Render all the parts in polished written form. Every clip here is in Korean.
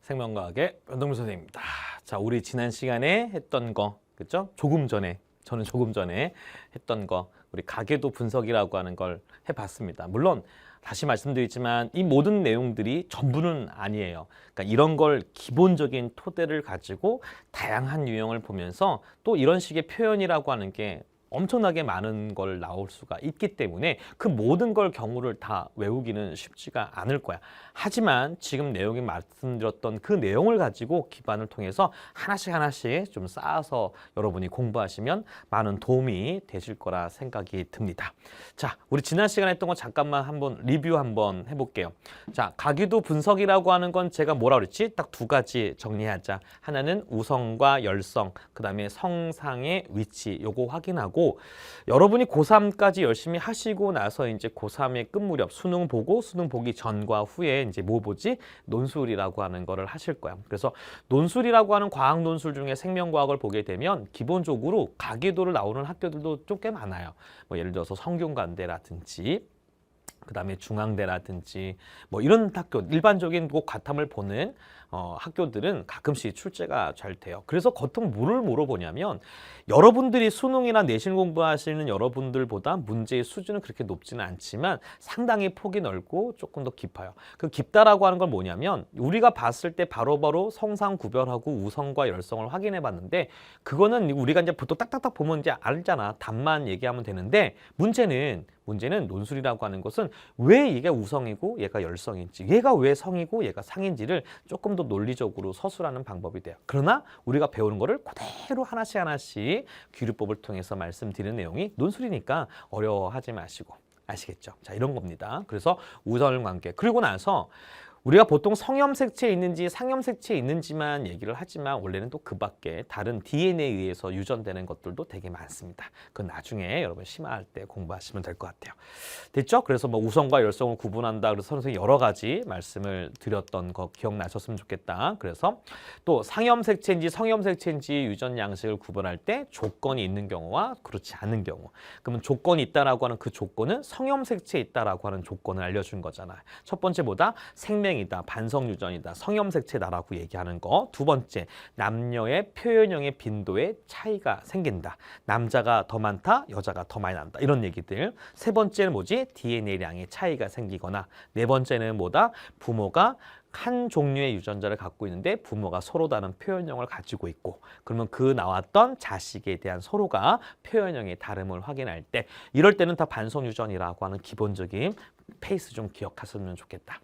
생명과학의 변동규 선생님입니다. 자, 우리 지난 시간에 했던 거, 그죠? 저는 조금 전에 했던 거, 우리 가계도 분석이라고 하는 걸 해봤습니다. 물론 다시 말씀드리지만 이 모든 내용들이 전부는 아니에요. 그러니까 이런 걸 기본적인 토대를 가지고 다양한 유형을 보면서 또 이런 식의 표현이라고 하는 게 엄청나게 많은 걸 나올 수가 있기 때문에 그 모든 걸 경우를 다 외우기는 쉽지가 않을 거야. 하지만 지금 내용이 말씀드렸던 그 내용을 가지고 기반을 통해서 하나씩 좀 쌓아서 여러분이 공부하시면 많은 도움이 되실 거라 생각이 듭니다. 자, 우리 지난 시간에 했던 거 잠깐만 한번 리뷰 한번 해볼게요. 자, 가계도 분석이라고 하는 건 제가 뭐라 그랬지? 딱 두 가지 정리하자. 하나는 우성과 열성, 그 다음에 성상의 위치, 요거 확인하고 여러분이 고3까지 열심히 하시고 나서 이제 고3의 끝 무렵 수능 보고 수능 보기 전과 후에 이제 뭐 보지? 논술이라고 하는 거를 하실 거야. 그래서 논술이라고 하는 과학 논술 중에 생명과학을 보게 되면 기본적으로 가계도를 나오는 학교들도 좀 꽤 많아요. 뭐 예를 들어서 성균관대라든지 그 다음에 중앙대라든지 뭐 이런 학교, 일반적인 과탐을 보는 학교들은 가끔씩 출제가 잘 돼요. 그래서 보통 뭐를 물어보냐면 여러분들이 수능이나 내신 공부하시는 여러분들보다 문제의 수준은 그렇게 높지는 않지만 상당히 폭이 넓고 조금 더 깊어요. 그 깊다라고 하는 건 뭐냐면 우리가 봤을 때 바로바로 성상 구별하고 우성과 열성을 확인해 봤는데 그거는 우리가 이제 보통 딱딱딱 보면 이제 알잖아. 답만 얘기하면 되는데 문제는 논술이라고 하는 것은 왜 얘가 우성이고 얘가 열성인지, 얘가 왜 성이고 얘가 상인지를 조금 더 논리적으로 서술하는 방법이 돼요. 그러나 우리가 배우는 거를 그대로 하나씩 규律법을 통해서 말씀드리는 내용이 논술이니까 어려워하지 마시고 아시겠죠? 자, 이런 겁니다. 그래서 우선 관계. 그리고 나서 우리가 보통 성염색체에 있는지 상염색체에 있는지만 얘기를 하지만 원래는 또 그 밖에 다른 DNA에 의해서 유전되는 것들도 되게 많습니다. 그건 나중에 여러분 심화할 때 공부하시면 될 것 같아요. 됐죠? 그래서 뭐 우성과 열성을 구분한다. 그래서 선생님이 여러 가지 말씀을 드렸던 거 기억나셨으면 좋겠다. 그래서 또 상염색체인지 성염색체인지 유전 양식을 구분할 때 조건이 있는 경우와 그렇지 않은 경우. 그러면 조건이 있다라고 하는 그 조건은 성염색체에 있다라고 하는 조건을 알려준 거잖아요. 첫 번째 뭐다? 생명이다, 반성유전이다, 성염색체다라고 얘기하는 거. 두 번째, 남녀의 표현형의 빈도에 차이가 생긴다. 남자가 더 많다, 여자가 더 많이 난다. 이런 얘기들. 세 번째는 뭐지? DNA량의 차이가 생기거나. 네 번째는 뭐다? 부모가 한 종류의 유전자를 갖고 있는데 부모가 서로 다른 표현형을 가지고 있고 그러면 그 나왔던 자식에 대한 서로가 표현형의 다름을 확인할 때 이럴 때는 다 반성유전이라고 하는 기본적인 페이스 좀 기억하셨으면 좋겠다.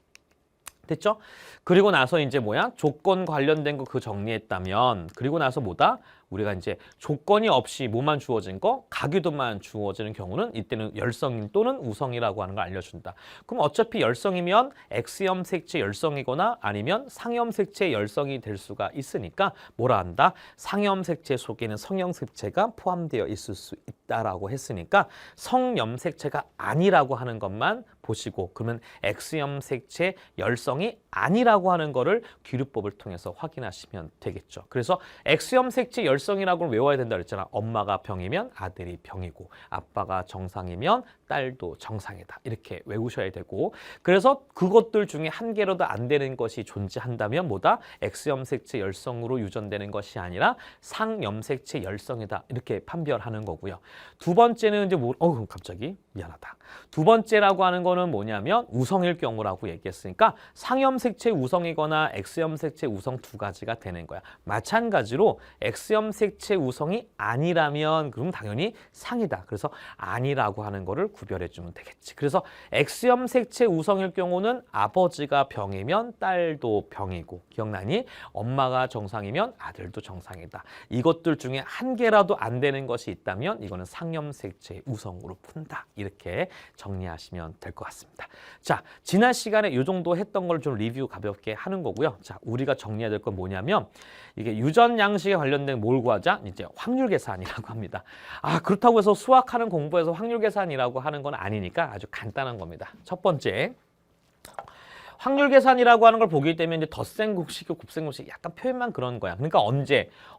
됐죠? 그리고 나서 이제 뭐야? 조건 관련된 거 그 정리했다면 그리고 나서 뭐다? 우리가 이제 조건이 없이 뭐만 주어진 거? 가계도만 주어지는 경우는 이때는 열성 또는 우성이라고 하는 걸 알려준다. 그럼 어차피 열성이면 X염색체 열성이거나 아니면 상염색체 열성이 될 수가 있으니까 뭐라 한다? 상염색체 속에는 성염색체가 포함되어 있을 수 있다라고 했으니까 성염색체가 아니라고 하는 것만 보시고 그러면 X염색체 열성이 아니라고 하는 거를 규律법을 통해서 확인하시면 되겠죠. 그래서 X염색체 열성이라고 외워야 된다 그랬잖아. 엄마가 병이면 아들이 병이고 아빠가 정상이면 딸도 정상이다. 이렇게 외우셔야 되고 그래서 그것들 중에 한 개로도 안 되는 것이 존재한다면 뭐다? X염색체 열성으로 유전되는 것이 아니라 상염색체 열성이다. 이렇게 판별하는 거고요. 두 번째는 이제 갑자기 미안하다. 두 번째라고 하는 거는 뭐냐면 우성일 경우라고 얘기했으니까 상염색체 우성이거나 X염색체 우성 두 가지가 되는 거야. 마찬가지로 X염색체 우성이 아니라면 그럼 당연히 상이다. 그래서 아니라고 하는 거를 구별해 주면 되겠지. 그래서 X염색체 우성일 경우는 아버지가 병이면 딸도 병이고 기억나니? 엄마가 정상이면 아들도 정상이다. 이것들 중에 한 개라도 안 되는 것이 있다면 이거는 상염색체 우성으로 푼다. 이렇게 정리하시면 될 것 같습니다. 자, 지난 시간에 이 정도 했던 걸 좀 리뷰 가볍게 하는 거고요. 자, 우리가 정리해야 될 건 뭐냐면 이게 유전 양식에 관련된 뭘 구하자? 이제 확률 계산이라고 합니다. 그렇다고 해서 수학하는 공부에서 확률 계산이라고 하는 건 아니니까 아주 간단한 겁니다. 첫 번째, 확률 계산이라고 하는 걸 보게 되면 이제 덧셈곱식이고 곱셈곱식 약간 표현만 그런 거야. 그러니까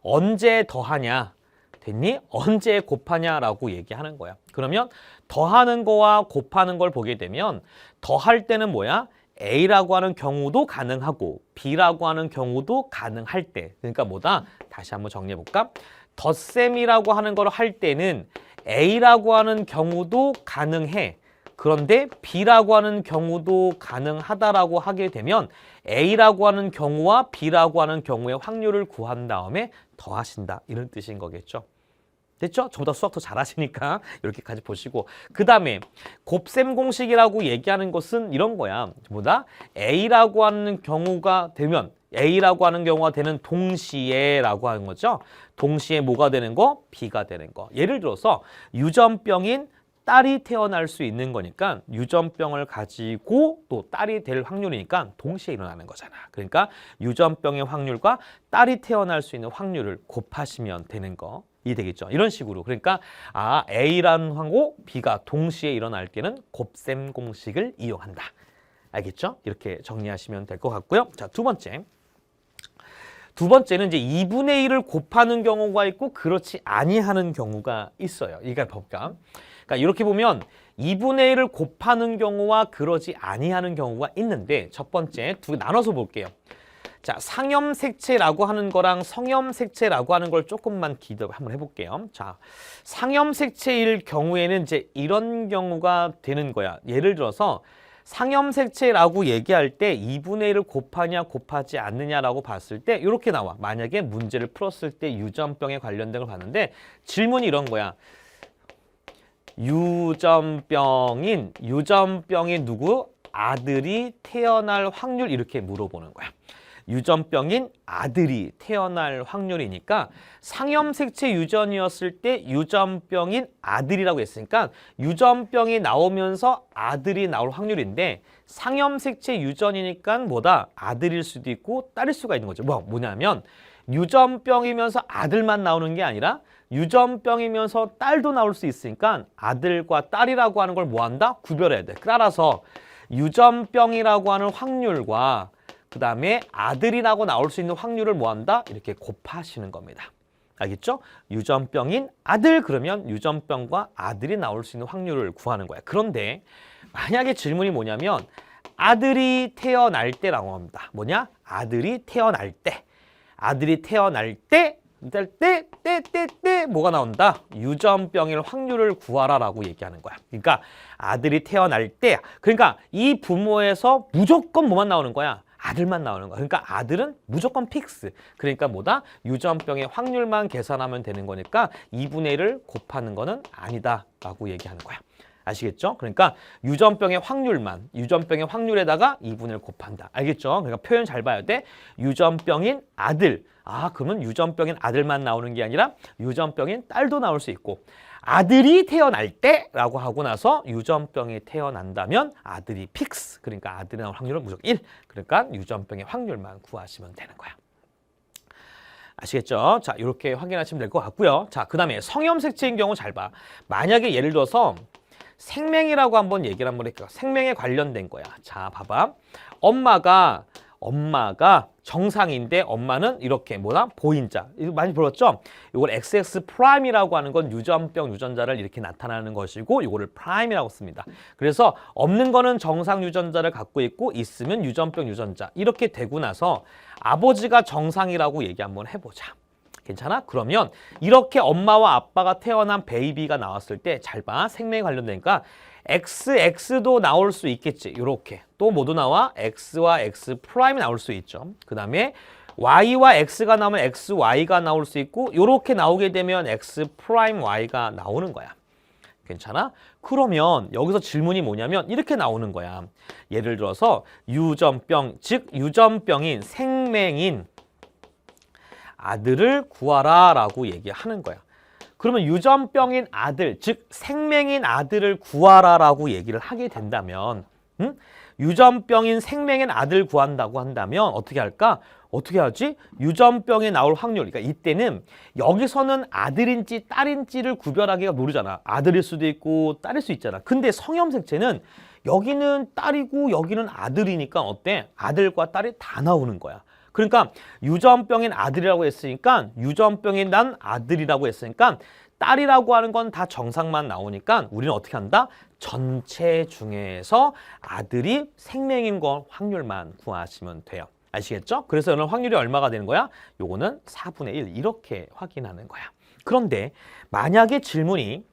언제 더하냐? 됐니? 언제 곱하냐라고 얘기하는 거야. 그러면 더하는 거와 곱하는 걸 보게 되면 더할 때는 뭐야? A라고 하는 경우도 가능하고 B라고 하는 경우도 가능할 때, 그러니까 뭐다? 다시 한번 정리해 볼까? 덧셈이라고 하는 걸 할 때는 A라고 하는 경우도 가능해. 그런데 B라고 하는 경우도 가능하다라고 하게 되면 A라고 하는 경우와 B라고 하는 경우의 확률을 구한 다음에 더하신다. 이런 뜻인 거겠죠. 됐죠? 저보다 수학 더 잘하시니까 이렇게까지 보시고, 그 다음에 곱셈 공식이라고 얘기하는 것은 이런 거야. 뭐다? A라고 하는 경우가 되면, A라고 하는 경우가 되는 동시에라고 하는 거죠. 동시에 뭐가 되는 거? B가 되는 거. 예를 들어서 유전병인 딸이 태어날 수 있는 거니까 유전병을 가지고 또 딸이 될 확률이니까 동시에 일어나는 거잖아. 그러니까 유전병의 확률과 딸이 태어날 수 있는 확률을 곱하시면 되는 거. 이 되겠죠. 이런 식으로. 그러니까 A라는 하고 B가 동시에 일어날 때는 곱셈 공식을 이용한다. 알겠죠? 이렇게 정리하시면 될 것 같고요. 자, 두 번째는 이제 2분의 1을 곱하는 경우가 있고 그렇지 아니하는 경우가 있어요. 이거 볼까? 그러니까 이렇게 보면 2분의 1을 곱하는 경우와 그러지 아니하는 경우가 있는데, 첫 번째 두 개 나눠서 볼게요. 자, 상염색체라고 하는 거랑 성염색체라고 하는 걸 조금만 기도 한번 해볼게요. 자, 상염색체일 경우에는 이제 이런 경우가 되는 거야. 예를 들어서 상염색체라고 얘기할 때 2분의 1을 곱하냐 곱하지 않느냐라고 봤을 때 이렇게 나와. 만약에 문제를 풀었을 때 유전병에 관련된 걸 봤는데 질문이 이런 거야. 유전병인 누구? 아들이 태어날 확률, 이렇게 물어보는 거야. 유전병인 아들이 태어날 확률이니까 상염색체 유전이었을 때 유전병인 아들이라고 했으니까 유전병이 나오면서 아들이 나올 확률인데, 상염색체 유전이니까 뭐다? 아들일 수도 있고 딸일 수가 있는 거죠. 뭐냐면 유전병이면서 아들만 나오는 게 아니라 유전병이면서 딸도 나올 수 있으니까 아들과 딸이라고 하는 걸 뭐한다? 구별해야 돼. 따라서 유전병이라고 하는 확률과 그 다음에 아들이라고 나올 수 있는 확률을 뭐한다? 이렇게 곱하시는 겁니다. 알겠죠? 유전병인 아들, 그러면 유전병과 아들이 나올 수 있는 확률을 구하는 거야. 그런데 만약에 질문이 뭐냐면 아들이 태어날 때라고 합니다. 뭐냐? 아들이 태어날 때. 아들이 태어날 때 뭐가 나온다? 유전병일 확률을 구하라라고 얘기하는 거야. 그러니까 아들이 태어날 때, 그러니까 이 부모에서 무조건 뭐만 나오는 거야? 아들만 나오는 거야. 그러니까 아들은 무조건 픽스. 그러니까 뭐다? 유전병의 확률만 계산하면 되는 거니까 2분의 1을 곱하는 거는 아니다라고 얘기하는 거야. 아시겠죠? 그러니까 유전병의 확률만, 유전병의 확률에다가 2분의 1을 곱한다. 알겠죠? 그러니까 표현 잘 봐야 돼. 유전병인 아들. 그러면 유전병인 아들만 나오는 게 아니라 유전병인 딸도 나올 수 있고, 아들이 태어날 때라고 하고 나서 유전병이 태어난다면 아들이 픽스. 그러니까 아들이 나올 확률은 무조건 1. 그러니까 유전병의 확률만 구하시면 되는 거야. 아시겠죠? 자, 이렇게 확인하시면 될 것 같고요. 자, 그 다음에 성염색체인 경우 잘 봐. 만약에 예를 들어서 생명이라고 한번 얘기를 한번 할게요. 생명에 관련된 거야. 자, 봐봐. 엄마가 정상인데 엄마는 이렇게 뭐다? 보인자. 이거 많이 들었죠? 이걸 XX 프라임이라고 하는 건 유전병 유전자를 이렇게 나타나는 것이고 이거를 프라임이라고 씁니다. 그래서 없는 거는 정상 유전자를 갖고 있고 있으면 유전병 유전자. 이렇게 되고 나서 아버지가 정상이라고 얘기 한번 해보자. 괜찮아? 그러면 이렇게 엄마와 아빠가 태어난 베이비가 나왔을 때 잘 봐. 생명에 관련되니까 XX도 나올 수 있겠지. 이렇게. 또 뭐도 나와? X와 X 프라임이 나올 수 있죠. 그 다음에 Y와 X가 나오면 XY가 나올 수 있고 이렇게 나오게 되면 X 프라임 Y가 나오는 거야. 괜찮아? 그러면 여기서 질문이 뭐냐면 이렇게 나오는 거야. 예를 들어서 유전병, 즉 유전병인 생명인 아들을 구하라 라고 얘기하는 거야. 그러면 유전병인 아들, 즉 생명인 아들을 구하라 라고 얘기를 하게 된다면 유전병인 생명인 아들 구한다고 한다면 어떻게 할까? 어떻게 하지? 유전병이 나올 확률. 그러니까 이때는 여기서는 아들인지 딸인지를 구별하기가 모르잖아. 아들일 수도 있고 딸일 수 있잖아. 근데 성염색체는 여기는 딸이고 여기는 아들이니까 어때? 아들과 딸이 다 나오는 거야. 그러니까 유전병인 아들이라고 했으니까 유전병인 난 아들이라고 했으니까 딸이라고 하는 건 다 정상만 나오니까 우리는 어떻게 한다? 전체 중에서 아들이 생명인 거 확률만 구하시면 돼요. 아시겠죠? 그래서 오늘 확률이 얼마가 되는 거야? 요거는 4분의 1 이렇게 확인하는 거야. 그런데 만약에 질문이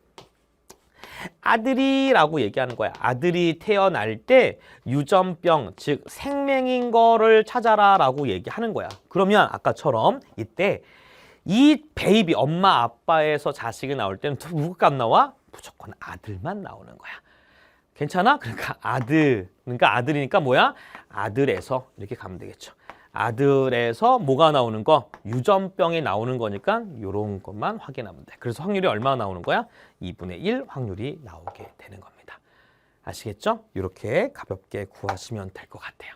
아들이라고 얘기하는 거야. 아들이 태어날 때 유전병, 즉 생명인 거를 찾아라 라고 얘기하는 거야. 그러면 아까처럼 이때 이 베이비, 엄마, 아빠에서 자식이 나올 때는 누구 값 나와? 무조건 아들만 나오는 거야. 괜찮아? 그러니까 아들이니까 뭐야? 아들에서 이렇게 가면 되겠죠. 아들에서 뭐가 나오는 거? 유전병이 나오는 거니까 이런 것만 확인하면 돼. 그래서 확률이 얼마나 나오는 거야? 2분의 1 확률이 나오게 되는 겁니다. 아시겠죠? 이렇게 가볍게 구하시면 될 것 같아요.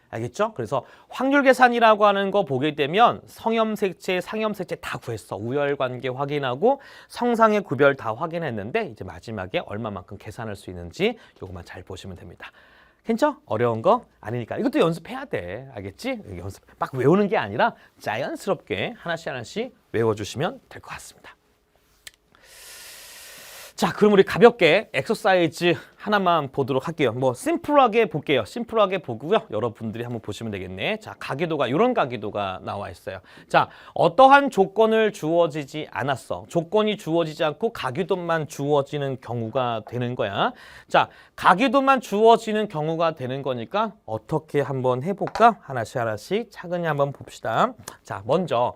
알겠죠? 그래서 확률 계산이라고 하는 거 보게 되면 성염색체, 상염색체 다 구했어. 우열관계 확인하고 성상의 구별 다 확인했는데 이제 마지막에 얼마만큼 계산할 수 있는지 이것만 잘 보시면 됩니다. 괜찮죠? 어려운 거 아니니까. 이것도 연습해야 돼. 알겠지? 연습 막 외우는 게 아니라 자연스럽게 하나씩 하나씩 외워주시면 될 것 같습니다. 자, 그럼 우리 가볍게 엑서사이즈 하나만 보도록 할게요. 뭐 심플하게 볼게요. 심플하게 보고요. 여러분들이 한번 보시면 되겠네. 자, 가계도가 이런 가계도가 나와 있어요. 자, 어떠한 조건을 주어지지 않았어. 조건이 주어지지 않고 가계도만 주어지는 경우가 되는 거야. 자, 가계도만 주어지는 경우가 되는 거니까 어떻게 한번 해볼까? 하나씩 하나씩 차근히 한번 봅시다. 자, 먼저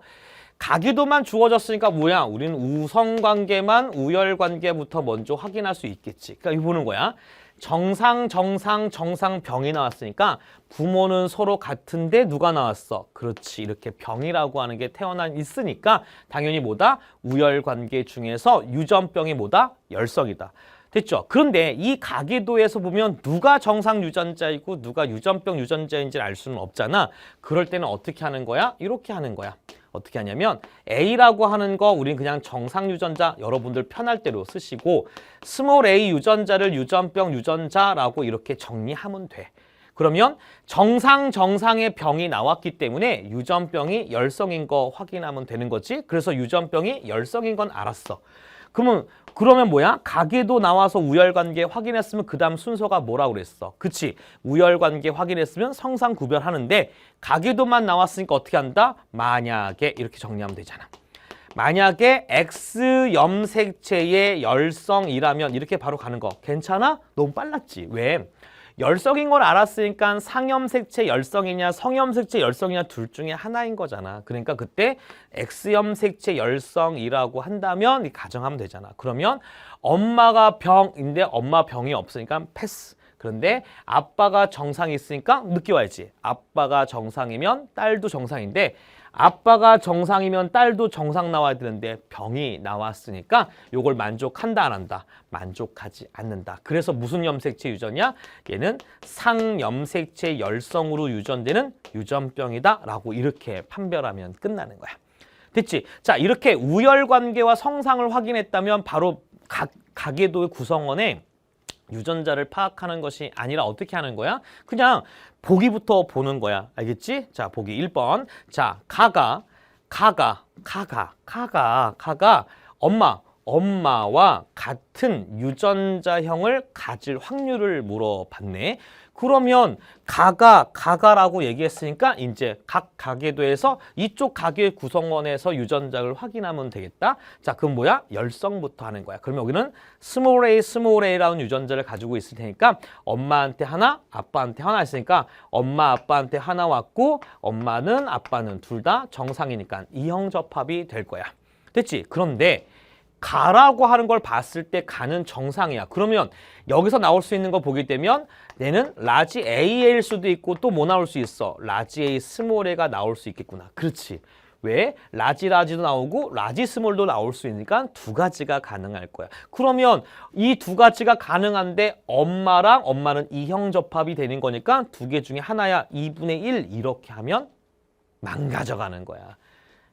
가계도만 주어졌으니까 뭐야? 우리는 우성관계만 우열관계부터 먼저 확인할 수 있겠지. 그러니까 이거 보는 거야. 정상, 정상, 정상, 병이 나왔으니까 부모는 서로 같은데 누가 나왔어? 그렇지. 이렇게 병이라고 하는 게 태어나 있으니까 당연히 뭐다? 우열관계 중에서 유전병이 뭐다? 열성이다. 됐죠? 그런데 이 가계도에서 보면 누가 정상 유전자이고 누가 유전병 유전자인지를 알 수는 없잖아. 그럴 때는 어떻게 하는 거야? 이렇게 하는 거야. 어떻게 하냐면 A라고 하는 거 우린 그냥 정상 유전자 여러분들 편할 대로 쓰시고 스몰 a 유전자를 유전병 유전자라고 이렇게 정리하면 돼. 그러면 정상의 병이 나왔기 때문에 유전병이 열성인 거 확인하면 되는 거지. 그래서 유전병이 열성인 건 알았어. 그러면 뭐야? 가계도 나와서 우열관계 확인했으면 그 다음 순서가 뭐라고 그랬어? 그치? 우열관계 확인했으면 성상 구별하는데 가계도만 나왔으니까 어떻게 한다? 만약에 이렇게 정리하면 되잖아. 만약에 X 염색체의 열성이라면 이렇게 바로 가는 거 괜찮아? 너무 빨랐지? 왜? 열성인 걸 알았으니까 상염색체 열성이냐 성염색체 열성이냐 둘 중에 하나인 거잖아. 그러니까 그때 X염색체 열성이라고 한다면 가정하면 되잖아. 그러면 엄마가 병인데 엄마 병이 없으니까 패스. 그런데 아빠가 정상이 있으니까 늦게 와야지. 아빠가 정상이면 딸도 정상인데 아빠가 정상이면 딸도 정상 나와야 되는데 병이 나왔으니까 요걸 만족한다 안 한다? 만족하지 않는다. 그래서 무슨 염색체 유전이야? 얘는 상염색체 열성으로 유전되는 유전병이다 라고 이렇게 판별하면 끝나는 거야. 됐지? 자, 이렇게 우열관계와 성상을 확인했다면 바로 가계도의 구성원에 유전자를 파악하는 것이 아니라 어떻게 하는 거야? 그냥 보기부터 보는 거야. 알겠지? 자, 보기 1번. 자, 가가 엄마와 같은 유전자형을 가질 확률을 물어봤네. 그러면 가가라고 얘기했으니까 이제 각 가계도에서 이쪽 가계 구성원에서 유전자를 확인하면 되겠다. 자, 그럼 뭐야? 열성부터 하는 거야. 그러면 여기는 스몰 a라는 유전자를 가지고 있을 테니까 엄마한테 하나, 아빠한테 하나 있으니까 엄마, 아빠한테 하나 왔고 엄마는 아빠는 둘 다 정상이니까 이형접합이 될 거야. 됐지? 그런데 가라고 하는 걸 봤을 때 가는 정상이야. 그러면 여기서 나올 수 있는 거 보게 되면 얘는 라지 A일 수도 있고 또 뭐 나올 수 있어? 라지 A, 스몰 A가 나올 수 있겠구나. 그렇지. 왜? 라지도 나오고 라지 스몰도 나올 수 있으니까 두 가지가 가능할 거야. 그러면 이 두 가지가 가능한데 엄마는 이형접합이 되는 거니까 두 개 중에 하나야. 2분의 1 이렇게 하면 망가져가는 거야.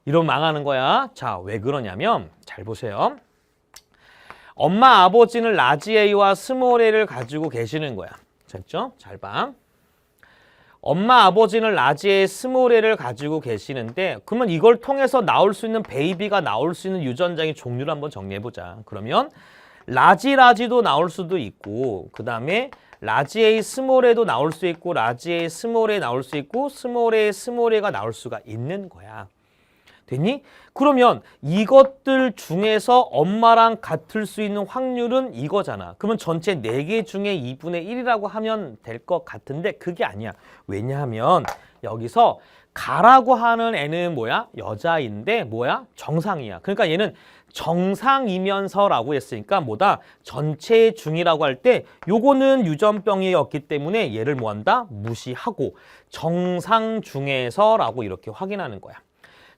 이러면 망하는 거야. 자, 왜 그러냐면 잘 보세요. 엄마, 아버지는 라지 A와 스몰 A를 가지고 계시는 거야. 됐죠? 잘 봐. 엄마 아버지는 라지에 스몰에를 가지고 계시는데 그러면 이걸 통해서 나올 수 있는 베이비가 나올 수 있는 유전자의 종류를 한번 정리해보자. 그러면 라지도 나올 수도 있고 그 다음에 라지에 스몰에도 나올 수 있고 라지에 스몰에 나올 수 있고 스몰에가 나올 수가 있는 거야. 됐니? 그러면 이것들 중에서 엄마랑 같을 수 있는 확률은 이거잖아. 그러면 전체 4개 중에 2분의 1이라고 하면 될 것 같은데 그게 아니야. 왜냐하면 여기서 가라고 하는 애는 뭐야? 여자인데 뭐야? 정상이야. 그러니까 얘는 정상이면서라고 했으니까 뭐다? 전체 중이라고 할 때 요거는 유전병이었기 때문에 얘를 뭐한다? 무시하고 정상 중에서라고 이렇게 확인하는 거야.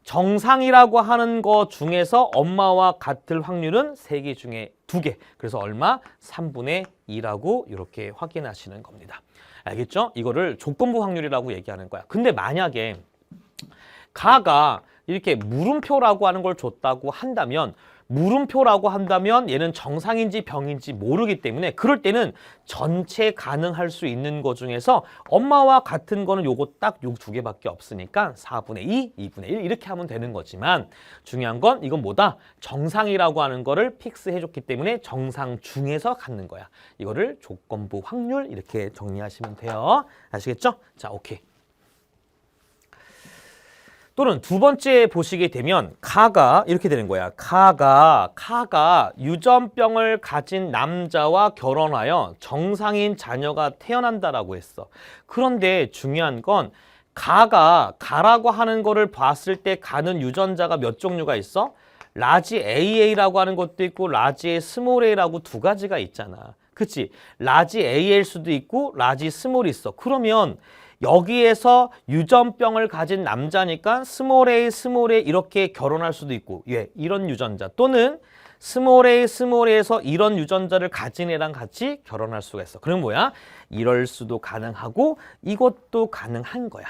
정상이라고 하는 거 중에서 엄마와 같을 확률은 3개 중에 2개. 그래서 얼마? 3분의 2라고 이렇게 확인하시는 겁니다. 알겠죠? 이거를 조건부 확률이라고 얘기하는 거야. 근데 만약에 가가 이렇게 물음표라고 하는 걸 줬다고 한다면 얘는 정상인지 병인지 모르기 때문에 그럴 때는 전체 가능할 수 있는 것 중에서 엄마와 같은 거는 요거 딱 요 2개밖에 없으니까 4분의 2, 2분의 1 이렇게 하면 되는 거지만 중요한 건 이건 뭐다? 정상이라고 하는 거를 픽스해 줬기 때문에 정상 중에서 갖는 거야. 이거를 조건부 확률 이렇게 정리하시면 돼요. 아시겠죠? 자, 오케이. 또는 두 번째 보시게 되면 가가 이렇게 되는 거야. 가가 유전병을 가진 남자와 결혼하여 정상인 자녀가 태어난다라고 했어. 그런데 중요한 건 가라고 하는 거를 봤을 때 가는 유전자가 몇 종류가 있어? 라지 AA라고 하는 것도 있고 라지 스몰 a라고 2가지가 있잖아. 그치? 라지 AA일 수도 있고 라지 스몰이 있어. 그러면 여기에서 유전병을 가진 남자니까 스몰 a 이렇게 결혼할 수도 있고 이런 유전자 또는 스몰 a에서 이런 유전자를 가진 애랑 같이 결혼할 수가 있어. 그럼 뭐야? 이럴 수도 가능하고 이것도 가능한 거야.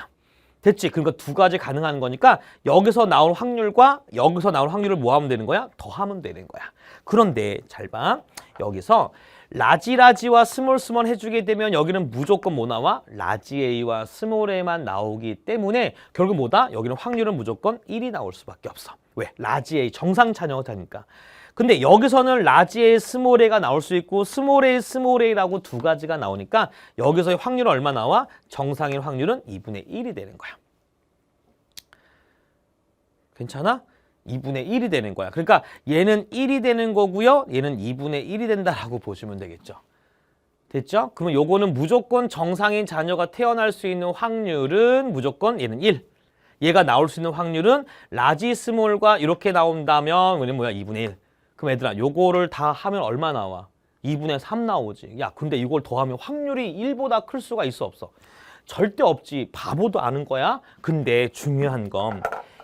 됐지? 그러니까 2가지 가능한 거니까 여기서 나올 확률과 여기서 나올 확률을 뭐 하면 되는 거야? 더하면 되는 거야. 그런데 잘 봐. 여기서 라지와 스몰 해주게 되면 여기는 무조건 뭐 나와? 라지 A와 스몰 A만 나오기 때문에 결국 뭐다? 여기는 확률은 무조건 1이 나올 수밖에 없어. 왜? 라지 A 정상 자녀다니까. 근데 여기서는 라지 A, 스몰 A가 나올 수 있고 스몰 A라고 2가지가 나오니까 여기서의 확률은 얼마 나와? 정상인 확률은 2분의 1이 되는 거야. 괜찮아? 2분의 1이 되는 거야. 그러니까 얘는 1이 되는 거고요. 얘는 2분의 1이 된다라고 보시면 되겠죠. 됐죠? 그러면 요거는 무조건 정상인 자녀가 태어날 수 있는 확률은 무조건 얘는 1. 얘가 나올 수 있는 확률은 라지 스몰과 이렇게 나온다면 얘는 뭐야? 2분의 1. 그럼 얘들아 요거를 다 하면 얼마 나와? 2분의 3 나오지. 야 근데 이걸 더하면 확률이 1보다 클 수가 있어 없어? 절대 없지. 바보도 아는 거야. 근데 중요한 건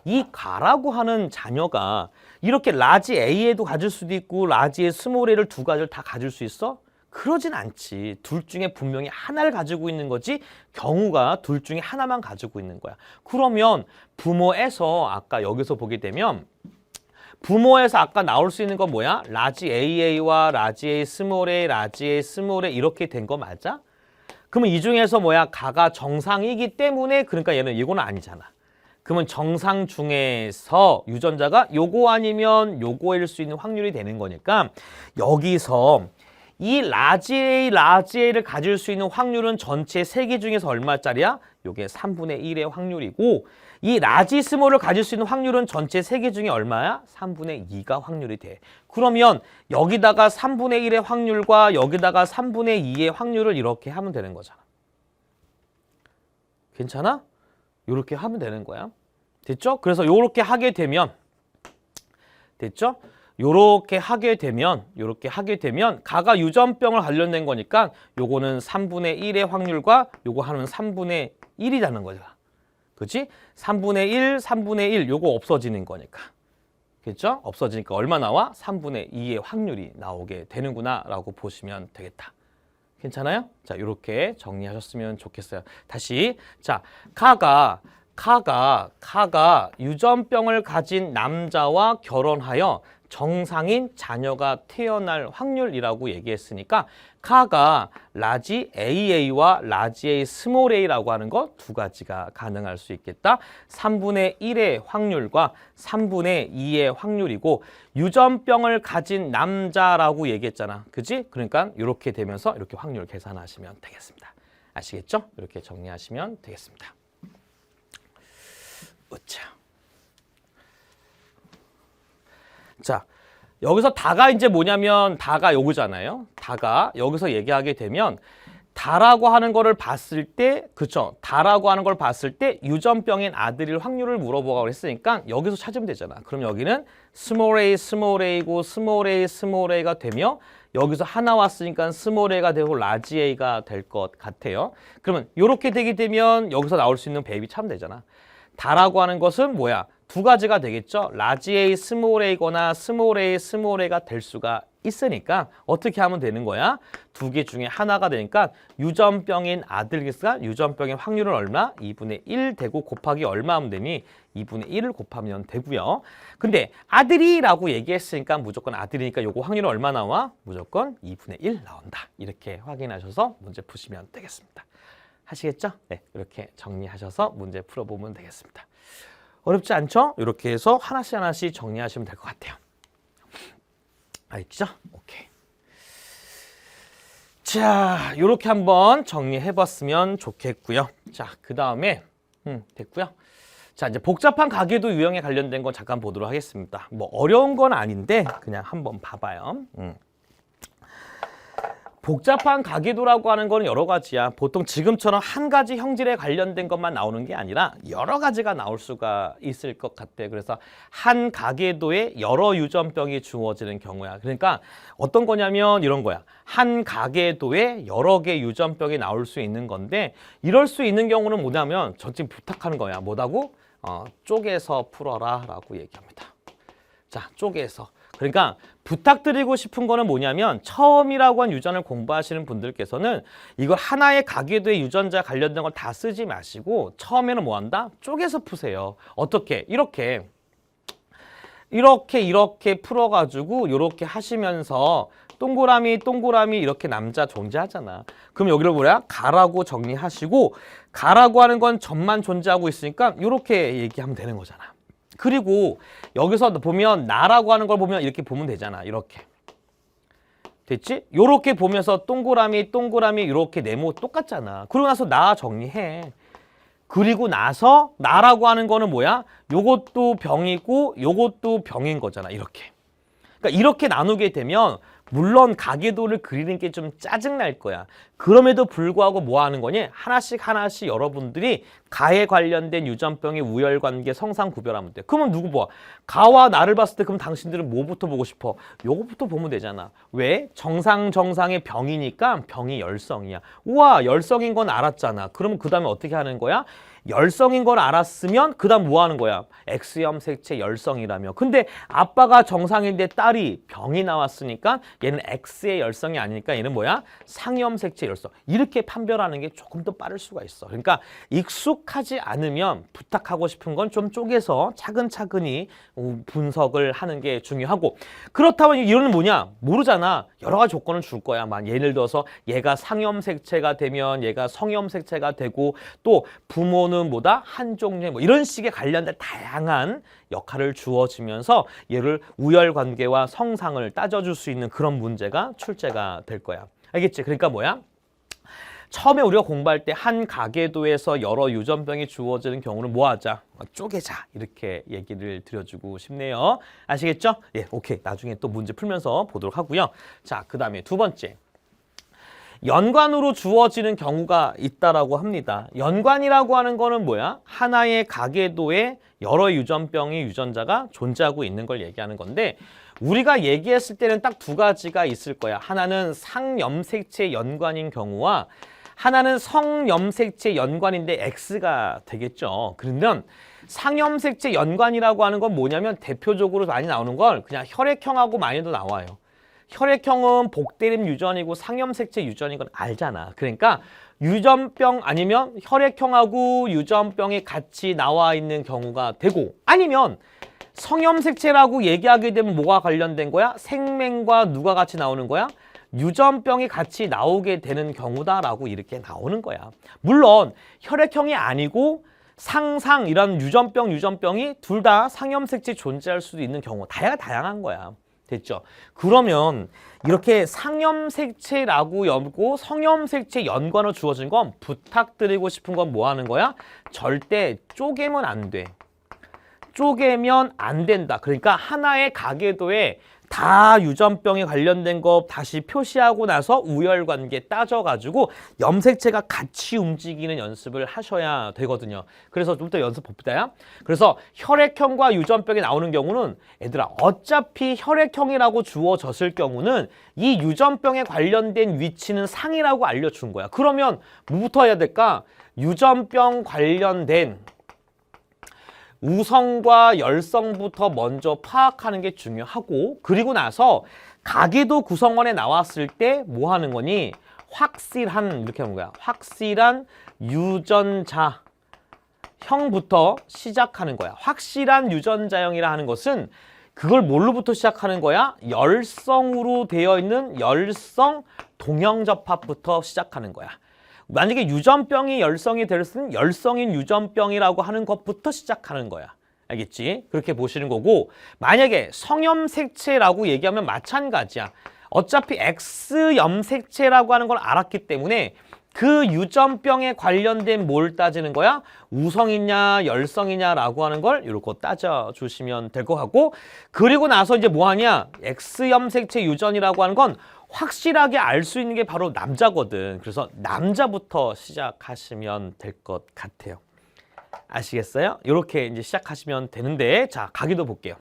이 가라고 하는 자녀가 이렇게 라지 A에도 가질 수도 있고 라지의 스몰 A를 2가지를 다 가질 수 있어? 그러진 않지. 둘 중에 분명히 하나를 가지고 있는 거지 경우가 둘 중에 하나만 가지고 있는 거야. 그러면 부모에서 아까 여기서 보게 되면 부모에서 아까 나올 수 있는 건 뭐야? 라지 AA와 라지 A 스몰 A, 라지 A 스몰 A 이렇게 된 거 맞아? 그러면 이 중에서 뭐야? 가가 정상이기 때문에 그러니까 얘는 이거는 아니잖아. 그러면 정상 중에서 유전자가 요거 아니면 요거일 수 있는 확률이 되는 거니까 여기서 이 라지 A를 가질 수 있는 확률은 전체 3개 중에서 얼마짜리야? 요게 3분의 1의 확률이고 이 라지 스몰을 가질 수 있는 확률은 전체 3개 중에 얼마야? 3분의 2가 확률이 돼. 그러면 여기다가 3분의 1의 확률과 여기다가 3분의 2의 확률을 이렇게 하면 되는 거잖아. 괜찮아? 이렇게 하면 되는 거야. 됐죠? 그래서 요렇게 하게 되면 됐죠? 요렇게 하게 되면 가가 유전병을 관련된 거니까 요거는 3분의 1의 확률과 요거 하는 3분의 1이라는 거죠. 그렇지? 3분의 1 요거 없어지는 거니까. 그렇죠? 없어지니까 얼마 나와? 3분의 2의 확률이 나오게 되는구나 라고 보시면 되겠다. 괜찮아요? 자, 이렇게 정리하셨으면 좋겠어요. 다시. 자, 가가 유전병을 가진 남자와 결혼하여 정상인 자녀가 태어날 확률이라고 얘기했으니까 가가 라지 AA와 라지 A 스몰 a라고 하는 것 두 가지가 가능할 수 있겠다. 3분의 1의 확률과 3분의 2의 확률이고 유전병을 가진 남자라고 얘기했잖아. 그지? 그러니까 이렇게 되면서 이렇게 확률 계산하시면 되겠습니다. 아시겠죠? 이렇게 정리하시면 되겠습니다. 자, 여기서 다가 이제 뭐냐면 다가 요거잖아요. 다가 여기서 얘기하게 되면 다라고 하는 거를 봤을 때, 그쵸? 다라고 하는 걸 봤을 때 유전병인 아들일 확률을 물어보라고 했으니까 여기서 찾으면 되잖아. 그럼 여기는 스몰 a, 스몰 a고 스몰 a, 스몰 a가 되며 여기서 하나 왔으니까 스몰 a가 되고 라지 a가 될 것 같아요. 그러면 이렇게 되게 되면 여기서 나올 수 있는 배입이 참 되잖아. 다라고 하는 것은 뭐야? 두 가지가 되겠죠. 라지 A, 스몰 a거나 스몰 A, 스몰 a가 될 수가 있으니까 어떻게 하면 되는 거야? 두 개 중에 하나가 되니까 유전병인 아들기스가 유전병의 확률은 얼마? 2분의 1 되고 곱하기 얼마 하면 되니? 2분의 1을 곱하면 되고요. 근데 아들이라고 얘기했으니까 무조건 아들이니까 요거 확률은 얼마 나와? 무조건 2분의 1 나온다. 이렇게 확인하셔서 문제 푸시면 되겠습니다. 하시겠죠? 네, 이렇게 정리하셔서 문제 풀어보면 되겠습니다. 어렵지 않죠? 이렇게 해서 하나씩 하나씩 정리하시면 될 것 같아요. 알겠죠? 오케이. 자, 이렇게 한번 정리해봤으면 좋겠고요. 자, 그 다음에 됐고요. 자, 이제 복잡한 가계도 유형에 관련된 거 잠깐 보도록 하겠습니다. 뭐 어려운 건 아닌데 그냥 한번 봐봐요. 복잡한 가계도라고 하는 거는 여러 가지야. 보통 지금처럼 한 가지 형질에 관련된 것만 나오는 게 아니라 여러 가지가 나올 수가 있을 것 같아. 그래서 한 가계도에 여러 유전병이 주어지는 경우야. 그러니까 어떤 거냐면 이런 거야. 한 가계도에 여러 개 유전병이 나올 수 있는 건데 이럴 수 있는 경우는 뭐냐면 저 지금 부탁하는 거야. 뭐라고? 쪼개서 풀어라 라고 얘기합니다. 자, 쪼개서. 그러니까 부탁드리고 싶은 거는 뭐냐면 처음이라고 한 유전을 공부하시는 분들께서는 이걸 하나의 가계도의 유전자 관련된 걸 다 쓰지 마시고 처음에는 뭐 한다? 쪼개서 푸세요. 어떻게? 이렇게 풀어가지고 이렇게 하시면서 동그라미 이렇게 남자 존재하잖아. 그럼 여기를 뭐야? 가라고 정리하시고 가라고 하는 건 점만 존재하고 있으니까 이렇게 얘기하면 되는 거잖아. 그리고 여기서 보면 나라고 하는 걸 보면 이렇게 보면 되잖아. 이렇게. 됐지? 요렇게 보면서 동그라미 이렇게 네모 똑같잖아. 그러고 나서 나 정리해. 그리고 나서 나라고 하는 거는 뭐야? 요것도 병이고 요것도 병인 거잖아. 이렇게. 그러니까 이렇게 나누게 되면 물론 가계도를 그리는 게 좀 짜증날 거야. 그럼에도 불구하고 뭐 하는 거니? 하나씩 여러분들이 가에 관련된 유전병의 우열관계 성상 구별하면 돼. 그러면 누구 봐? 가와 나를 봤을 때 그럼 당신들은 뭐부터 보고 싶어? 요거부터 보면 되잖아. 왜? 정상의 병이니까 병이 열성이야. 우와, 열성인 건 알았잖아. 그러면 그 다음에 어떻게 하는 거야? 열성인 걸 알았으면 그 다음 뭐 하는 거야? X염색체 열성이라며. 근데 아빠가 정상인데 딸이 병이 나왔으니까 얘는 X의 열성이 아니니까 얘는 뭐야? 상염색체 열성. 이렇게 판별하는 게 조금 더 빠를 수가 있어. 그러니까 익숙하지 않으면 부탁하고 싶은 건 좀 쪼개서 차근차근히 분석을 하는 게 중요하고 그렇다면 이거는 뭐냐? 모르잖아. 여러 가지 조건을 줄 거야. 예를 들어서 얘가 상염색체가 되면 얘가 성염색체가 되고 또 부모는 뭐다? 한 종류의 뭐 이런 식의 관련된 다양한 역할을 주어지면서 얘를 우열관계와 성상을 따져줄 수 있는 그런 문제가 출제가 될 거야. 알겠지? 그러니까 뭐야? 처음에 우리가 공부할 때 한 가계도에서 여러 유전병이 주어지는 경우는 뭐 하자? 쪼개자. 이렇게 얘기를 드려주고 싶네요. 아시겠죠? 예, 오케이. 나중에 또 문제 풀면서 보도록 하고요. 자, 그 다음에 두 번째. 연관으로 주어지는 경우가 있다라고 합니다. 연관이라고 하는 거는 뭐야? 하나의 가계도에 여러 유전병의 유전자가 존재하고 있는 걸 얘기하는 건데 우리가 얘기했을 때는 딱 두 가지가 있을 거야. 하나는 상염색체 연관인 경우와 하나는 성염색체 연관인데 X가 되겠죠. 그러면 상염색체 연관이라고 하는 건 뭐냐면 대표적으로 많이 나오는 걸 그냥 혈액형하고 많이도 나와요. 혈액형은 복대림 유전이고 상염색체 유전인 건 알잖아. 그러니까 유전병 아니면 혈액형하고 유전병이 같이 나와 있는 경우가 되고 아니면 성염색체라고 얘기하게 되면 뭐가 관련된 거야? 생맹과 누가 같이 나오는 거야? 유전병이 같이 나오게 되는 경우다라고 이렇게 나오는 거야. 물론 혈액형이 아니고 상상 이런 유전병이 둘 다 상염색체 존재할 수도 있는 경우 다양한 거야. 됐죠? 그러면 이렇게 상염색체라고 여고 성염색체 연관으로 주어진 건 부탁드리고 싶은 건 뭐 하는 거야? 절대 쪼개면 안 돼. 쪼개면 안 된다. 그러니까 하나의 가계도에 다 유전병에 관련된 거 다시 표시하고 나서 우열관계 따져가지고 염색체가 같이 움직이는 연습을 하셔야 되거든요. 그래서 좀 더 연습 봅시다. 그래서 혈액형과 유전병이 나오는 경우는 얘들아 어차피 혈액형이라고 주어졌을 경우는 이 유전병에 관련된 위치는 상이라고 알려준 거야. 그러면 뭐부터 해야 될까? 유전병 관련된 우성과 열성부터 먼저 파악하는 게 중요하고 그리고 나서 가계도 구성원에 나왔을 때 뭐 하는 거니? 확실한 이렇게 하는 거야. 확실한 유전자 형부터 시작하는 거야. 확실한 유전자형이라 하는 것은 그걸 뭘로부터 시작하는 거야? 열성으로 되어 있는 열성 동형접합부터 시작하는 거야. 만약에 유전병이 열성이 될 수는 열성인 유전병이라고 하는 것부터 시작하는 거야. 알겠지? 그렇게 보시는 거고 만약에 성염색체라고 얘기하면 마찬가지야. 어차피 X염색체라고 하는 걸 알았기 때문에 그 유전병에 관련된 뭘 따지는 거야? 우성이냐 열성이냐라고 하는 걸 이렇게 따져주시면 될 것 같고 그리고 나서 이제 뭐 하냐? X염색체 유전이라고 하는 건 확실하게 알 수 있는 게 바로 남자거든. 그래서 남자부터 시작하시면 될 것 같아요. 아시겠어요? 이렇게 이제 시작하시면 되는데 자, 가계도 볼게요.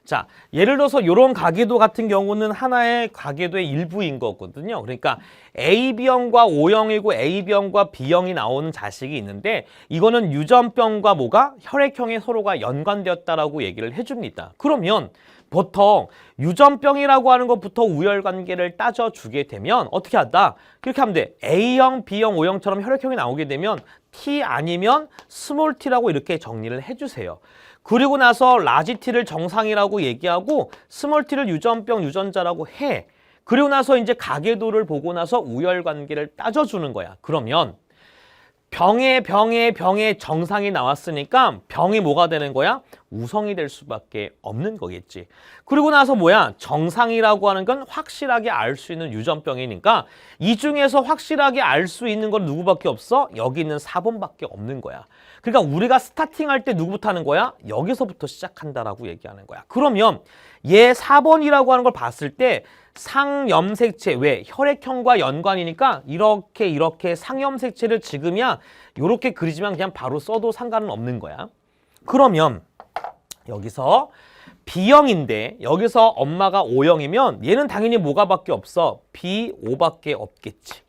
자, 예를 들어서 이런 가계도 같은 경우는 하나의 가계도의 일부인 거거든요. 그러니까 AB형과 O형이고 AB형과 B형이 나오는 자식이 있는데 이거는 유전병과 뭐가 혈액형에 서로가 연관되었다라고 얘기를 해줍니다. 그러면 보통 유전병이라고 하는 것부터 우열관계를 따져주게 되면 어떻게 한다? 그렇게 하면 돼. A형, B형, O형처럼 혈액형이 나오게 되면 T 아니면 스몰 t라고 이렇게 정리를 해주세요. 그리고 나서 라지 t를 정상이라고 얘기하고 스몰 t를 유전병 유전자라고 해. 그리고 나서 이제 가계도를 보고 나서 우열관계를 따져주는 거야. 그러면 병의 정상이 나왔으니까 병이 뭐가 되는 거야? 우성이 될 수밖에 없는 거겠지. 그리고 나서 뭐야? 정상이라고 하는 건 확실하게 알 수 있는 유전병이니까 이 중에서 확실하게 알 수 있는 건 누구밖에 없어? 여기 있는 4번밖에 없는 거야. 그러니까 우리가 스타팅할 때 누구부터 하는 거야? 여기서부터 시작한다라고 얘기하는 거야. 그러면 얘 4번이라고 하는 걸 봤을 때 상염색체, 왜? 혈액형과 연관이니까 이렇게 상염색체를 지금이야 이렇게 그리지만 그냥 바로 써도 상관은 없는 거야. 그러면 여기서 B형인데 여기서 엄마가 O형이면 얘는 당연히 뭐가 밖에 없어? B5밖에 없겠지.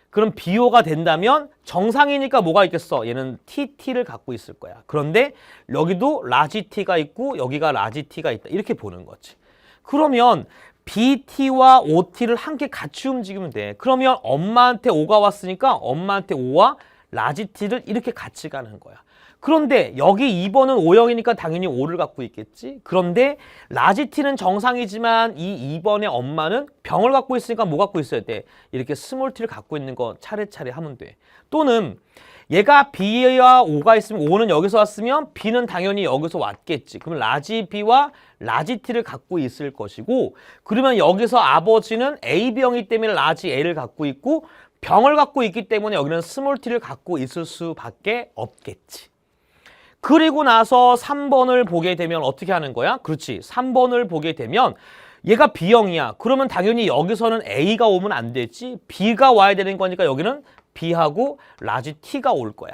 그럼 B5가 된다면 정상이니까 뭐가 있겠어? 얘는 TT를 갖고 있을 거야. 그런데 여기도 라지 T가 있고 여기가 라지 T가 있다. 이렇게 보는 거지. 그러면 BT와 OT를 함께 같이 움직이면 돼. 그러면 엄마한테 O가 왔으니까 엄마한테 O와 라지 T를 이렇게 같이 가는 거야. 그런데 여기 2번은 O형이니까 당연히 O를 갖고 있겠지. 그런데 라지 T는 정상이지만 이 2번의 엄마는 병을 갖고 있으니까 뭐 갖고 있어야 돼? 이렇게 스몰 t를 갖고 있는 거 차례차례 하면 돼. 또는 얘가 B와 O가 있으면 O는 여기서 왔으면 B는 당연히 여기서 왔겠지. 그럼 라지 B와 라지 T를 갖고 있을 것이고 그러면 여기서 아버지는 AB형이기 때문에 라지 A를 갖고 있고 병을 갖고 있기 때문에 여기는 스몰 t를 갖고 있을 수밖에 없겠지. 그리고 나서 3번을 보게 되면 어떻게 하는 거야? 그렇지. 3번을 보게 되면 얘가 B형이야. 그러면 당연히 여기서는 A가 오면 안 되지. B가 와야 되는 거니까 여기는 B하고 라지 T가 올 거야.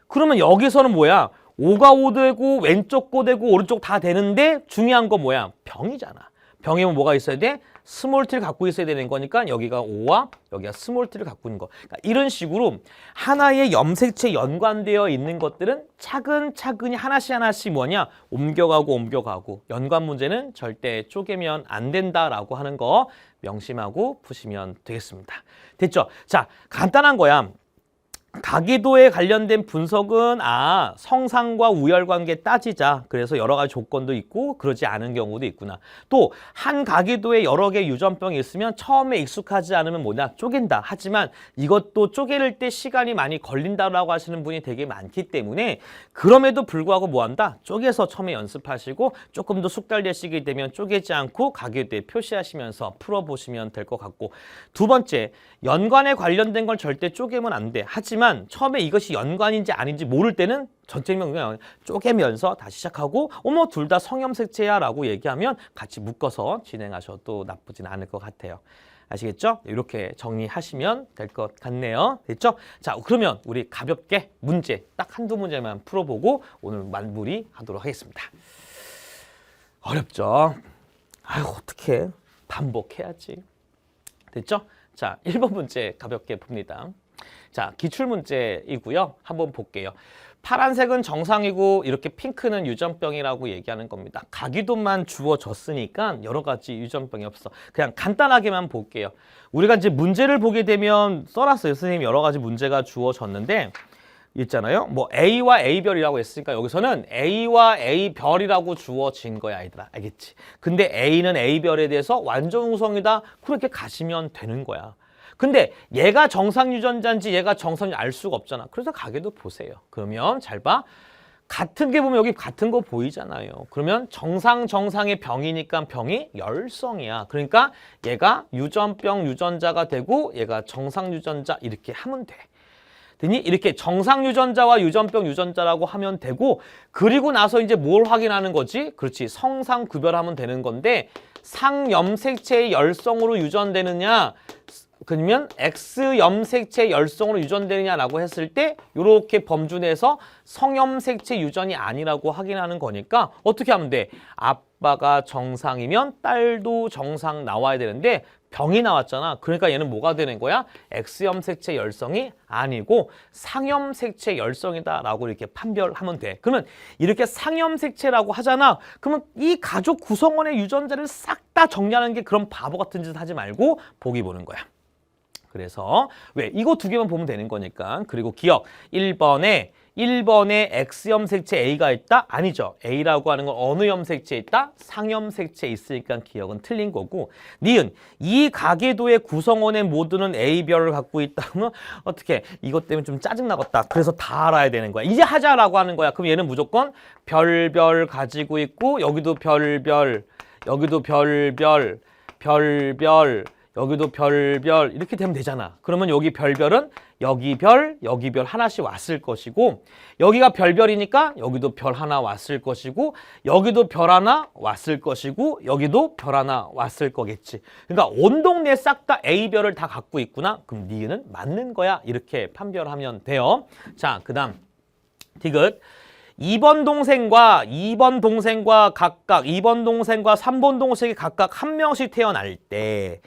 그러면 여기서는 뭐야? O가 O 되고 왼쪽 거 되고 오른쪽 다 되는데 중요한 건 뭐야? 병이잖아. 병이면 뭐가 있어야 돼? 스몰 t를 갖고 있어야 되는 거니까 여기가 O와 여기가 스몰 t를 갖고 있는 거. 그러니까 이런 식으로 하나의 염색체 연관되어 있는 것들은 차근차근히 하나씩 뭐냐? 옮겨가고 연관 문제는 절대 쪼개면 안 된다라고 하는 거 명심하고 푸시면 되겠습니다. 됐죠? 자, 간단한 거야. 가계도에 관련된 분석은 성상과 우열관계 따지자. 그래서 여러 가지 조건도 있고 그러지 않은 경우도 있구나. 또 한 가계도에 여러 개 유전병이 있으면 처음에 익숙하지 않으면 뭐냐 쪼갠다. 하지만 이것도 쪼개를 때 시간이 많이 걸린다라고 하시는 분이 되게 많기 때문에 그럼에도 불구하고 뭐한다? 쪼개서 처음에 연습하시고 조금 더 숙달되시게 되면 쪼개지 않고 가계도에 표시하시면서 풀어보시면 될 것 같고, 두 번째, 연관에 관련된 걸 절대 쪼개면 안 돼. 하지만 처음에 이것이 연관인지 아닌지 모를 때는 전체명 그냥 쪼개면서 다시 시작하고 어머 둘 다 성염색체야 라고 얘기하면 같이 묶어서 진행하셔도 나쁘진 않을 것 같아요. 아시겠죠? 이렇게 정리하시면 될 것 같네요. 됐죠? 자, 그러면 우리 가볍게 문제 딱 한두 문제만 풀어보고 오늘 마무리 하도록 하겠습니다. 어렵죠? 아유, 어떡해. 반복해야지. 됐죠? 자, 1번 문제 가볍게 봅니다. 자, 기출문제이고요. 한번 볼게요. 파란색은 정상이고 이렇게 핑크는 유전병이라고 얘기하는 겁니다. 가기도만 주어졌으니까 여러 가지 유전병이 없어. 그냥 간단하게만 볼게요. 우리가 이제 문제를 보게 되면 써놨어요. 선생님이 여러 가지 문제가 주어졌는데 있잖아요. 뭐 A와 A별이라고 했으니까 여기서는 A와 A별이라고 주어진 거야, 아이들아. 알겠지? 근데 A는 A별에 대해서 완전 우성이다. 그렇게 가시면 되는 거야. 근데 얘가 정상 유전자인지 얘가 정상인지 알 수가 없잖아. 그래서 가게도 보세요. 그러면 잘 봐. 같은 게 보면 여기 같은 거 보이잖아요. 그러면 정상의 병이니까 병이 열성이야. 그러니까 얘가 유전병 유전자가 되고 얘가 정상 유전자 이렇게 하면 돼. 되니? 이렇게 정상 유전자와 유전병 유전자라고 하면 되고, 그리고 나서 이제 뭘 확인하는 거지? 그렇지. 성상 구별하면 되는 건데 상염색체의 열성으로 유전되느냐 그러면 X염색체 열성으로 유전되느냐라고 했을 때 이렇게 범주 내에서 성염색체 유전이 아니라고 확인하는 거니까 어떻게 하면 돼? 아빠가 정상이면 딸도 정상 나와야 되는데 병이 나왔잖아. 그러니까 얘는 뭐가 되는 거야? X염색체 열성이 아니고 상염색체 열성이다라고 이렇게 판별하면 돼. 그러면 이렇게 상염색체라고 하잖아. 그러면 이 가족 구성원의 유전자를 싹 다 정리하는 게 그런 바보 같은 짓 하지 말고 보기 보는 거야. 그래서 왜? 이거 두 개만 보면 되는 거니까. 그리고 기억. 1번에 X염색체 A가 있다? 아니죠. A라고 하는 건 어느 염색체에 있다? 상염색체에 있으니까 기억은 틀린 거고. 니은. 이 가계도의 구성원의 모두는 A별을 갖고 있다. 그러면 어떻게? 이것 때문에 좀 짜증나겠다. 그래서 다 알아야 되는 거야. 이제 하자라고 하는 거야. 그럼 얘는 무조건 별별 가지고 있고 여기도 별별, 여기도 별별, 별별, 여기도 별별 이렇게 되면 되잖아. 그러면 여기 별별은 여기 별, 여기 별 하나씩 왔을 것이고 여기가 별별이니까 여기도 별 하나 왔을 것이고 여기도 별 하나 왔을 것이고 여기도 별 하나 왔을 거겠지. 그러니까 온 동네 싹 다 A별을 다 갖고 있구나. 그럼 니은은 맞는 거야. 이렇게 판별하면 돼요. 자, 그 다음 디귿. 2번 동생과 2번 동생과 각각 2번 동생과 3번 동생이 각각 한 명씩 태어날 때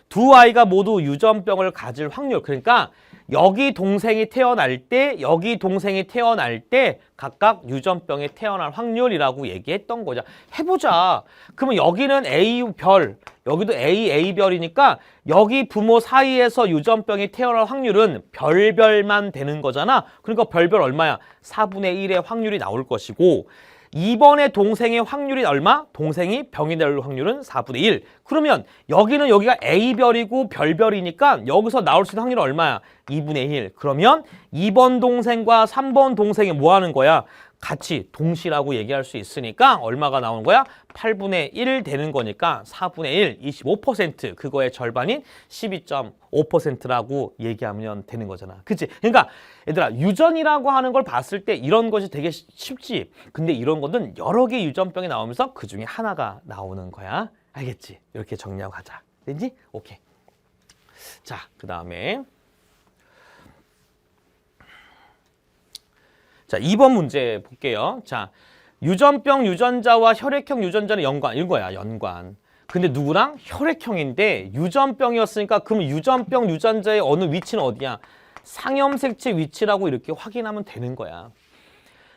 두 아이가 모두 유전병을 가질 확률, 그러니까 여기 동생이 태어날 때 여기 동생이 태어날 때 각각 유전병이 태어날 확률이라고 얘기했던 거죠. 해보자. 그러면 여기는 A별, 여기도 A별이니까 여기 부모 사이에서 유전병이 태어날 확률은 별별만 되는 거잖아. 그러니까 별별 얼마야? 4분의 1의 확률이 나올 것이고 2번의 동생의 확률이 얼마? 동생이 병이 될 확률은 4분의 1. 그러면 여기는 여기가 A별이고 별별이니까 여기서 나올 수 있는 확률은 얼마야? 2분의 1. 그러면 2번 동생과 3번 동생이 뭐 하는 거야? 같이 동시라고 얘기할 수 있으니까 얼마가 나오는 거야? 8분의 1 되는 거니까 4분의 1, 25% 그거의 절반인 12.5%라고 얘기하면 되는 거잖아. 그치? 그러니까 얘들아 유전이라고 하는 걸 봤을 때 이런 것이 되게 쉽지. 근데 이런 것은 여러 개 유전병이 나오면서 그 중에 하나가 나오는 거야. 알겠지? 이렇게 정리하고 가자. 됐지? 오케이. 자, 그 다음에 자, 2번 문제 볼게요. 자, 유전병 유전자와 혈액형 유전자는 연관, 이거야, 연관. 근데 누구랑? 혈액형인데 유전병이었으니까 그럼 유전병 유전자의 어느 위치는 어디야? 상염색체 위치라고 이렇게 확인하면 되는 거야.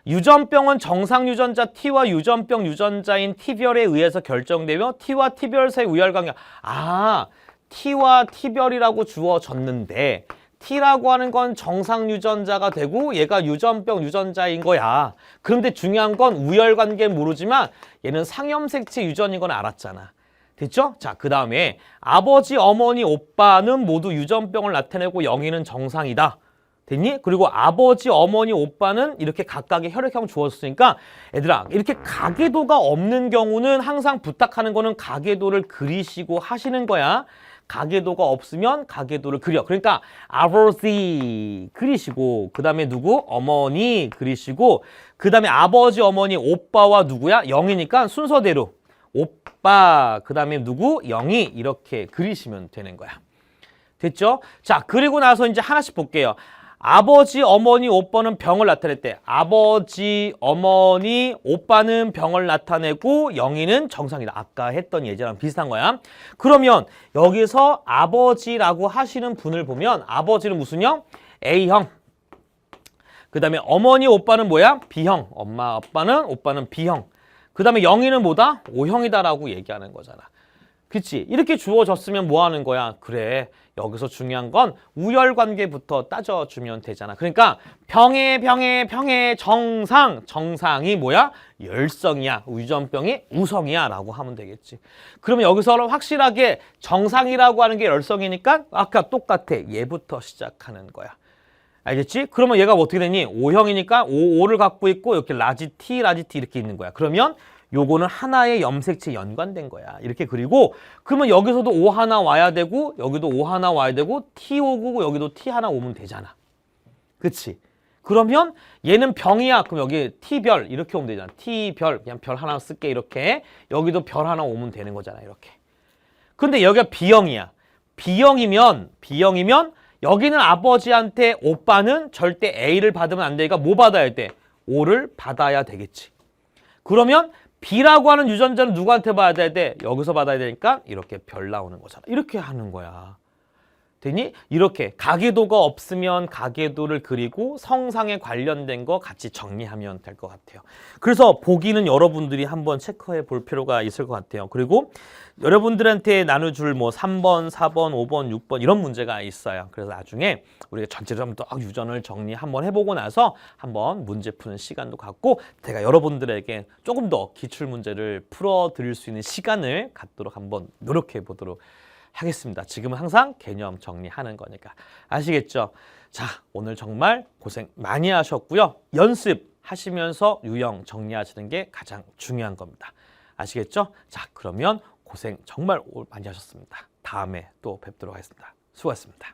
유전병은 정상 유전자 T와 유전병 유전자인 T별에 의해서 결정되며 T와 T별 사이 우열관계. 아, T와 T별이라고 주어졌는데 T라고 하는 건 정상 유전자가 되고 얘가 유전병 유전자인 거야. 그런데 중요한 건 우열관계는 모르지만 얘는 상염색체 유전인 건 알았잖아. 됐죠? 자, 그 다음에 아버지, 어머니, 오빠는 모두 유전병을 나타내고 영희는 정상이다. 됐니? 그리고 아버지, 어머니, 오빠는 이렇게 각각의 혈액형 주었으니까 얘들아, 이렇게 가계도가 없는 경우는 항상 부탁하는 거는 가계도를 그리시고 하시는 거야. 가계도가 없으면 가계도를 그려. 그러니까 아버지 그리시고 그 다음에 누구? 어머니 그리시고 그 다음에 아버지, 어머니, 오빠와 누구야? 영이니까 순서대로 오빠 그 다음에 누구? 영이 이렇게 그리시면 되는 거야. 됐죠? 자, 그리고 나서 이제 하나씩 볼게요. 아버지, 어머니, 오빠는 병을 나타냈대. 아버지, 어머니, 오빠는 병을 나타내고 영희는 정상이다. 아까 했던 예제랑 비슷한 거야. 그러면 여기서 아버지라고 하시는 분을 보면 아버지는 무슨 형? A형. 그 다음에 어머니, 오빠는 뭐야? B형. 엄마, 아빠는 오빠는 B형. 그 다음에 영희는 뭐다? O형이다라고 얘기하는 거잖아. 그치? 이렇게 주어졌으면 뭐 하는 거야? 그래, 여기서 중요한 건 우열관계부터 따져주면 되잖아. 그러니까 병의 정상, 정상이 뭐야? 열성이야. 유전병이 우성이야 라고 하면 되겠지. 그러면 여기서는 확실하게 정상이라고 하는 게 열성이니까 아까 똑같아. 얘부터 시작하는 거야. 알겠지? 그러면 얘가 어떻게 되니? O형이니까 O를 갖고 있고 이렇게 라지 T 이렇게 있는 거야. 그러면 요거는 하나의 염색체 연관된 거야. 이렇게 그리고 그러면 여기서도 O 하나 와야 되고 여기도 O 하나 와야 되고 T 오고 여기도 T 하나 오면 되잖아. 그치? 그러면 얘는 병이야. 그럼 여기 T별 이렇게 오면 되잖아. T별 그냥 별 하나 쓸게 이렇게. 여기도 별 하나 오면 되는 거잖아. 이렇게. 근데 여기가 B형이야. B형이면 여기는 아버지한테 오빠는 절대 A를 받으면 안 되니까 뭐 받아야 돼? O를 받아야 되겠지. 그러면 B라고 하는 유전자는 누구한테 받아야 돼? 여기서 받아야 되니까 이렇게 별 나오는 거잖아. 이렇게 하는 거야. 되니? 이렇게 가계도가 없으면 가계도를 그리고 성상에 관련된 거 같이 정리하면 될 것 같아요. 그래서 보기는 여러분들이 한번 체크해 볼 필요가 있을 것 같아요. 그리고 여러분들한테 나눠줄 뭐 3번, 4번, 5번, 6번 이런 문제가 있어요. 그래서 나중에 우리가 전체적으로 한번 유전을 정리 한번 해보고 나서 한번 문제 푸는 시간도 갖고 제가 여러분들에게 조금 더 기출 문제를 풀어드릴 수 있는 시간을 갖도록 한번 노력해 보도록 하겠습니다. 지금은 항상 개념 정리하는 거니까. 아시겠죠? 자, 오늘 정말 고생 많이 하셨고요. 연습하시면서 유형 정리하시는 게 가장 중요한 겁니다. 아시겠죠? 자, 그러면 고생 정말 많이 하셨습니다. 다음에 또 뵙도록 하겠습니다. 수고하셨습니다.